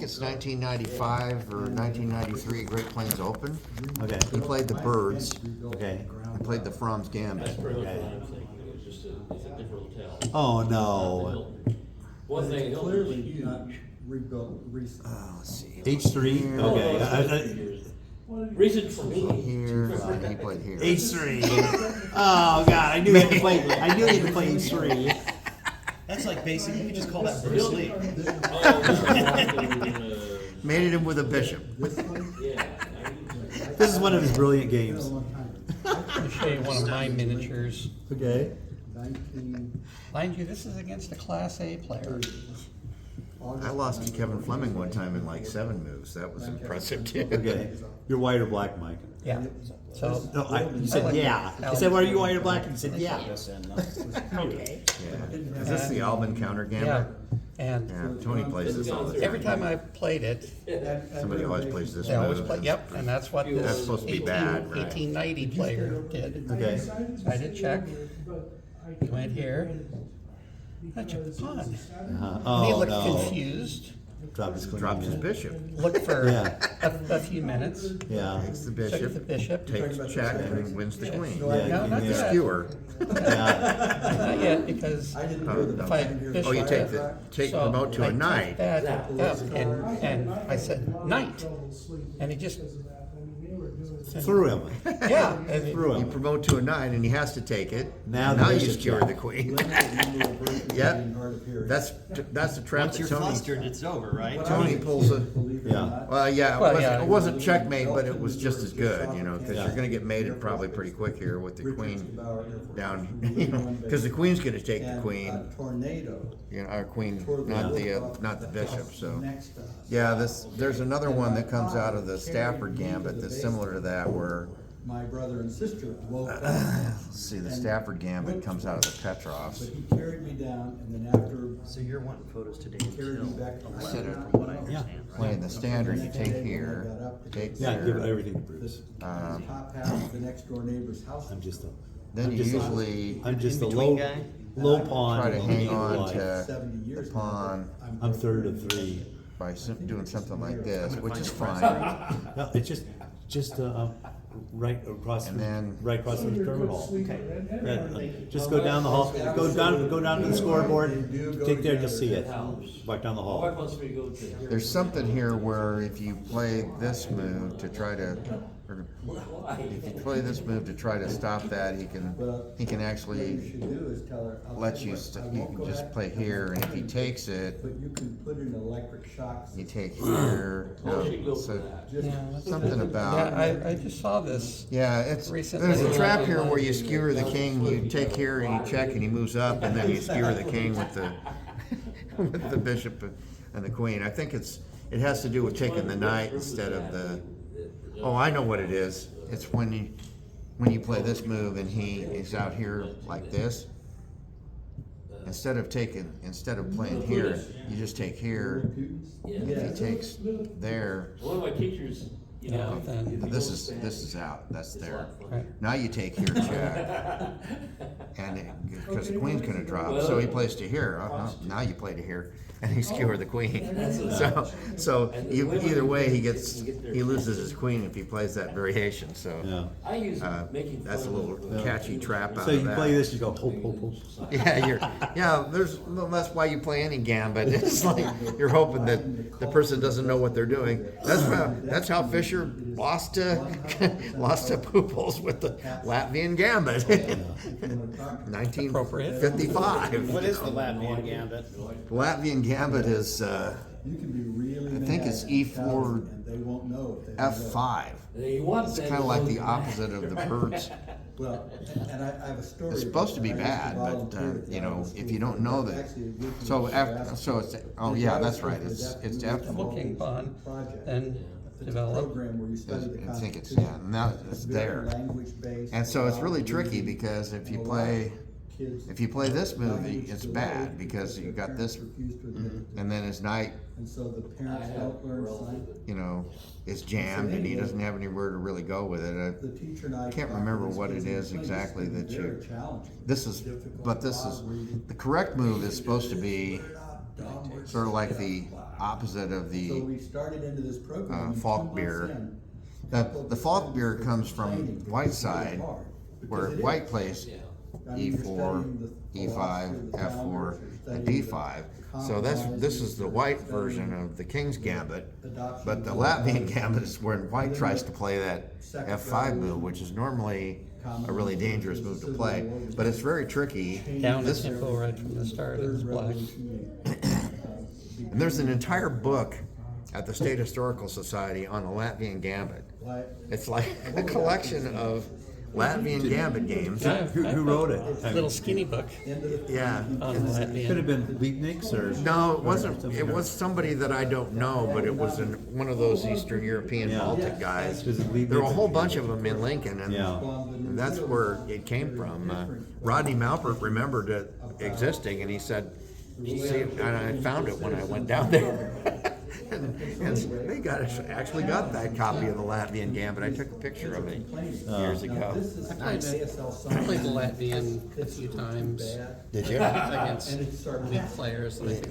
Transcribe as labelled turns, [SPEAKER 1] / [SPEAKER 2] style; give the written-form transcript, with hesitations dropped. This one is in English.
[SPEAKER 1] think it's 1995 or 1993 Great Plains Open.
[SPEAKER 2] Okay.
[SPEAKER 1] He played the Birds.
[SPEAKER 2] Okay.
[SPEAKER 1] He played the Fromm's Gambit.
[SPEAKER 3] That's pretty much what I'm thinking. It was just it's a different tell.
[SPEAKER 2] Oh no.
[SPEAKER 3] One thing, Hilton was
[SPEAKER 4] Clearly
[SPEAKER 3] huge.
[SPEAKER 4] not rebuilt recently.
[SPEAKER 1] Let's see.
[SPEAKER 2] H3.
[SPEAKER 3] Oh,
[SPEAKER 2] Okay.
[SPEAKER 3] no, it's 50 years. Recent for me.
[SPEAKER 1] Here, he played here.
[SPEAKER 2] H3. Oh god, I knew he had to play. I knew he had to play H3.
[SPEAKER 5] That's like basically, you could just call that Bruce Lee.
[SPEAKER 1] Made it in with a bishop.
[SPEAKER 4] This one,
[SPEAKER 3] Yeah.
[SPEAKER 2] This is one of his brilliant games.
[SPEAKER 4] long time.
[SPEAKER 6] I'll show you one of my miniatures.
[SPEAKER 2] Okay.
[SPEAKER 4] 19,
[SPEAKER 6] Mind you, this is against a Class A player.
[SPEAKER 1] I lost to Kevin Fleming one time in like 7 moves. That was impressive too.
[SPEAKER 2] Okay. You're white or black, Mike?
[SPEAKER 6] Yeah. So
[SPEAKER 2] No, you said yeah. I said, "Well, are you white or black?" And you said, "Yeah."
[SPEAKER 6] okay.
[SPEAKER 1] Yeah. Is this the Alban counter
[SPEAKER 6] Yeah.
[SPEAKER 1] gambit?
[SPEAKER 6] And
[SPEAKER 1] Yeah. Tony plays this all the time.
[SPEAKER 6] every time I played it,
[SPEAKER 1] Somebody always plays this
[SPEAKER 6] they always
[SPEAKER 1] move.
[SPEAKER 6] play. Yep, and that's what
[SPEAKER 1] That's
[SPEAKER 6] this
[SPEAKER 1] supposed to be bad, right?
[SPEAKER 6] 1890 player did.
[SPEAKER 2] Okay.
[SPEAKER 6] I did check. He went here. I checked the pawn. And he
[SPEAKER 2] Oh
[SPEAKER 6] looked
[SPEAKER 2] no.
[SPEAKER 6] confused.
[SPEAKER 2] Drop his queen.
[SPEAKER 1] Drops his bishop.
[SPEAKER 6] Looked for
[SPEAKER 2] Yeah.
[SPEAKER 6] a few minutes.
[SPEAKER 2] Yeah.
[SPEAKER 1] Takes the
[SPEAKER 6] Checked the
[SPEAKER 1] bishop.
[SPEAKER 6] bishop.
[SPEAKER 1] Takes check and wins the queen.
[SPEAKER 2] Yeah.
[SPEAKER 6] No, not
[SPEAKER 2] Yeah.
[SPEAKER 6] yet.
[SPEAKER 1] Skewer.
[SPEAKER 2] Yeah.
[SPEAKER 6] Not yet, because
[SPEAKER 4] I didn't
[SPEAKER 1] Oh,
[SPEAKER 4] hear the
[SPEAKER 1] no.
[SPEAKER 6] if I
[SPEAKER 4] bishop.
[SPEAKER 6] bishop
[SPEAKER 1] Oh, you take
[SPEAKER 6] so
[SPEAKER 1] promote to
[SPEAKER 6] I
[SPEAKER 1] a
[SPEAKER 6] took
[SPEAKER 1] knight.
[SPEAKER 6] that up, and I said knight, and he just
[SPEAKER 2] Threw him.
[SPEAKER 6] yeah. And
[SPEAKER 2] Threw
[SPEAKER 1] You
[SPEAKER 2] him.
[SPEAKER 1] promote to a 9 and he has to take it.
[SPEAKER 2] Now
[SPEAKER 1] Now
[SPEAKER 2] the
[SPEAKER 1] you
[SPEAKER 2] bishop's
[SPEAKER 1] skewer
[SPEAKER 2] out.
[SPEAKER 1] the queen.
[SPEAKER 4] Yep.
[SPEAKER 1] Yep. That's the trap
[SPEAKER 5] Once
[SPEAKER 1] that
[SPEAKER 5] you're
[SPEAKER 1] Tony.
[SPEAKER 5] flustered, it's over, right?
[SPEAKER 1] Tony pulls a.
[SPEAKER 4] Believe it or
[SPEAKER 2] Yeah.
[SPEAKER 4] not.
[SPEAKER 1] Well, yeah,
[SPEAKER 6] Well, yeah.
[SPEAKER 1] it wasn't checkmate, but it was just as good, you know, because
[SPEAKER 2] Yeah.
[SPEAKER 1] you're going to get mated probably pretty quick here with the
[SPEAKER 4] Richards
[SPEAKER 1] queen
[SPEAKER 4] Gebauer Air Force.
[SPEAKER 1] down, you know, because the queen's going to take the
[SPEAKER 4] And
[SPEAKER 1] queen,
[SPEAKER 4] a tornado
[SPEAKER 1] you know, our queen,
[SPEAKER 4] tore
[SPEAKER 1] not the
[SPEAKER 4] roof
[SPEAKER 1] not the
[SPEAKER 4] off
[SPEAKER 1] bishop. So
[SPEAKER 4] next to us.
[SPEAKER 1] yeah, there's another one that comes out of the Stafford Gambit that's similar to that, where
[SPEAKER 4] My brother and sister woke up,
[SPEAKER 1] let's see, the Stafford Gambit comes out of the
[SPEAKER 4] but
[SPEAKER 1] Petrovs.
[SPEAKER 4] he carried me down, and then after
[SPEAKER 5] So you're wanting photos today
[SPEAKER 4] carried me
[SPEAKER 5] until
[SPEAKER 4] back to
[SPEAKER 5] 11,
[SPEAKER 4] London,
[SPEAKER 5] from what I understand, right?
[SPEAKER 1] Playing the standard, you take here, take
[SPEAKER 2] Yeah. Give
[SPEAKER 1] there,
[SPEAKER 2] everything to Bruce.
[SPEAKER 4] the top half of the next door neighbor's house.
[SPEAKER 2] I'm just a.
[SPEAKER 1] then
[SPEAKER 2] I'm
[SPEAKER 1] you
[SPEAKER 2] just a-
[SPEAKER 1] usually
[SPEAKER 2] I'm just a
[SPEAKER 5] in-between
[SPEAKER 2] low,
[SPEAKER 5] guy?
[SPEAKER 2] low pawn.
[SPEAKER 1] try to hang
[SPEAKER 2] in
[SPEAKER 1] on
[SPEAKER 2] life.
[SPEAKER 1] to
[SPEAKER 4] 70
[SPEAKER 1] the
[SPEAKER 4] years now,
[SPEAKER 1] pawn
[SPEAKER 2] I'm third of 3.
[SPEAKER 1] by doing something like this, which is fine.
[SPEAKER 2] No, it's just right across,
[SPEAKER 1] And then-
[SPEAKER 2] right across from the terminal. Just go down the hall. Go down to the scoreboard. Take there, just see it. Walk down the
[SPEAKER 3] My wife
[SPEAKER 2] hall.
[SPEAKER 3] wants me to go to.
[SPEAKER 1] There's something here where if you play this move to try to, or if you play this move to try to stop that, he can
[SPEAKER 4] What you
[SPEAKER 1] actually
[SPEAKER 4] should do is tell her. I'll
[SPEAKER 1] let
[SPEAKER 4] tell
[SPEAKER 1] you,
[SPEAKER 4] I
[SPEAKER 1] you
[SPEAKER 4] won't
[SPEAKER 1] can
[SPEAKER 4] go
[SPEAKER 1] just
[SPEAKER 4] back
[SPEAKER 1] play
[SPEAKER 4] to
[SPEAKER 1] here, and if he takes it,
[SPEAKER 4] But you can put an electric shock.
[SPEAKER 1] you take here.
[SPEAKER 3] Oh, she
[SPEAKER 1] No,
[SPEAKER 3] goes for
[SPEAKER 1] so
[SPEAKER 3] that.
[SPEAKER 4] Just-
[SPEAKER 6] Yeah, that's
[SPEAKER 1] something
[SPEAKER 6] good.
[SPEAKER 1] about.
[SPEAKER 6] Yeah, I just saw this.
[SPEAKER 1] Yeah, it's,
[SPEAKER 6] Recently.
[SPEAKER 1] there's a trap here where you skewer the king, you take here and you check and he moves up, and then you skewer the king with the, with the bishop and the queen. I think it has to do with taking the knight instead of the, oh, I know what it is. It's when you play this move and he is out here like this, instead of playing here, you just take here. If he takes there,
[SPEAKER 3] One of my teachers, you know.
[SPEAKER 6] Yeah, then-
[SPEAKER 3] if you
[SPEAKER 1] this
[SPEAKER 3] don't
[SPEAKER 1] is
[SPEAKER 3] stand,
[SPEAKER 1] out, that's
[SPEAKER 3] it's a
[SPEAKER 1] there.
[SPEAKER 3] lot funnier.
[SPEAKER 6] Right.
[SPEAKER 1] Now you take here check, and because the queen's gonna drop, so he plays to here. Now you play to here, and he skewer the queen. So either way, he loses his queen if he plays that variation. So
[SPEAKER 2] Yeah.
[SPEAKER 3] I use making
[SPEAKER 1] that's a
[SPEAKER 3] fun
[SPEAKER 1] little
[SPEAKER 3] of,
[SPEAKER 1] catchy trap out
[SPEAKER 2] So
[SPEAKER 1] of
[SPEAKER 2] you play
[SPEAKER 1] that.
[SPEAKER 2] this, you go hope, hope, hope.
[SPEAKER 1] Yeah, well, that's why you play any gambit. It's like you're hoping that the person doesn't know what they're doing. That's how Fischer lost to Pooples with the Latvian Gambit, 1955.
[SPEAKER 5] What is the Latvian Gambit?
[SPEAKER 1] The Latvian Gambit is
[SPEAKER 4] You can be really
[SPEAKER 1] I think
[SPEAKER 4] mad
[SPEAKER 1] it's
[SPEAKER 4] at
[SPEAKER 1] E4
[SPEAKER 4] and they won't know if they don't know.
[SPEAKER 1] F5.
[SPEAKER 3] you want
[SPEAKER 1] It's
[SPEAKER 3] that
[SPEAKER 1] kind of like the
[SPEAKER 3] so-
[SPEAKER 1] opposite of the birds.
[SPEAKER 4] Well, and I have a story.
[SPEAKER 1] It's supposed to be
[SPEAKER 4] about- I used
[SPEAKER 1] bad, but
[SPEAKER 4] volunteer at the
[SPEAKER 1] you know,
[SPEAKER 4] Iowa
[SPEAKER 1] if
[SPEAKER 4] School
[SPEAKER 1] you don't
[SPEAKER 4] for-
[SPEAKER 1] know
[SPEAKER 4] it's
[SPEAKER 1] that,
[SPEAKER 4] actually a good
[SPEAKER 1] so
[SPEAKER 4] thing
[SPEAKER 1] after,
[SPEAKER 4] for
[SPEAKER 1] so it's, oh yeah, that's right. It's
[SPEAKER 6] Double king pawn, then
[SPEAKER 4] It's a
[SPEAKER 6] develop.
[SPEAKER 4] program where you study the
[SPEAKER 1] I think it's
[SPEAKER 4] Constitution.
[SPEAKER 1] yeah. Now it's
[SPEAKER 4] Very
[SPEAKER 1] there,
[SPEAKER 4] language-based.
[SPEAKER 1] and so it's really
[SPEAKER 4] allows
[SPEAKER 1] tricky
[SPEAKER 4] reading,
[SPEAKER 1] because if you
[SPEAKER 4] allows
[SPEAKER 1] play
[SPEAKER 4] kids
[SPEAKER 1] this move,
[SPEAKER 4] language
[SPEAKER 1] it's
[SPEAKER 4] to
[SPEAKER 1] bad
[SPEAKER 4] learn
[SPEAKER 1] because you got
[SPEAKER 4] parents
[SPEAKER 1] this,
[SPEAKER 4] refuse to admit it.
[SPEAKER 1] and then his knight,
[SPEAKER 4] And so the
[SPEAKER 3] I
[SPEAKER 4] parents
[SPEAKER 3] have
[SPEAKER 4] don't learn
[SPEAKER 3] relatives
[SPEAKER 4] sign.
[SPEAKER 3] that-
[SPEAKER 1] you know, is jammed, and he doesn't have anywhere to really go with it.
[SPEAKER 4] The teacher and I.
[SPEAKER 1] Can't
[SPEAKER 4] talked
[SPEAKER 1] remember
[SPEAKER 4] to these
[SPEAKER 1] what it
[SPEAKER 4] kids in
[SPEAKER 1] is
[SPEAKER 4] place.
[SPEAKER 1] exactly
[SPEAKER 4] It's
[SPEAKER 1] that
[SPEAKER 4] very
[SPEAKER 1] you.
[SPEAKER 4] challenging.
[SPEAKER 1] This is,
[SPEAKER 4] Difficult,
[SPEAKER 1] but this is
[SPEAKER 4] loud reading.
[SPEAKER 1] the correct move is supposed to be sort of like the opposite of
[SPEAKER 4] So
[SPEAKER 1] the
[SPEAKER 4] we started into this program. and 2
[SPEAKER 1] Falk
[SPEAKER 4] months
[SPEAKER 1] beer.
[SPEAKER 4] in,
[SPEAKER 1] The Falk beer comes from Whiteside,
[SPEAKER 4] hard,
[SPEAKER 1] where
[SPEAKER 4] because it
[SPEAKER 1] White
[SPEAKER 4] is.
[SPEAKER 1] plays
[SPEAKER 4] I mean, you're
[SPEAKER 1] E4,
[SPEAKER 4] studying the
[SPEAKER 1] E5,
[SPEAKER 4] philosophy of the
[SPEAKER 1] F4,
[SPEAKER 4] founders, you're
[SPEAKER 1] and
[SPEAKER 4] studying
[SPEAKER 1] D5.
[SPEAKER 4] the
[SPEAKER 1] So this is the white
[SPEAKER 4] compromises,
[SPEAKER 1] version of the King's Gambit,
[SPEAKER 4] adoption
[SPEAKER 1] but the
[SPEAKER 4] of
[SPEAKER 1] Latvian
[SPEAKER 4] the-
[SPEAKER 1] Gambit is when White tries to play that
[SPEAKER 4] Second
[SPEAKER 1] F5 move,
[SPEAKER 4] revolution.
[SPEAKER 1] which is normally a really dangerous move to play, but it's very tricky.
[SPEAKER 6] Down the
[SPEAKER 1] This-
[SPEAKER 6] tempo right from the start, it was black.
[SPEAKER 1] And there's an entire book at the State Historical Society on the Latvian Gambit. It's like a collection of Latvian Gambit games.
[SPEAKER 2] Who wrote it? I mean,
[SPEAKER 6] Little skinny book
[SPEAKER 1] Yeah.
[SPEAKER 6] on
[SPEAKER 2] could have
[SPEAKER 6] Latvian.
[SPEAKER 2] been Leibniz or.
[SPEAKER 1] No, it wasn't. It was somebody that I don't know, but it was one of those Eastern European
[SPEAKER 2] Yeah.
[SPEAKER 1] Baltic guys.
[SPEAKER 2] Was it Leibniz?
[SPEAKER 1] There were a whole bunch of them in Lincoln, and
[SPEAKER 2] Yeah.
[SPEAKER 1] that's where it came from. Rodney Malpert remembered it existing, and he said, "See," and I found it when I went down there. and they actually got that copy of the Latvian Gambit. I took a picture of it years ago.
[SPEAKER 6] I played the Latvian a few times
[SPEAKER 1] Did you?
[SPEAKER 6] against good players. And I think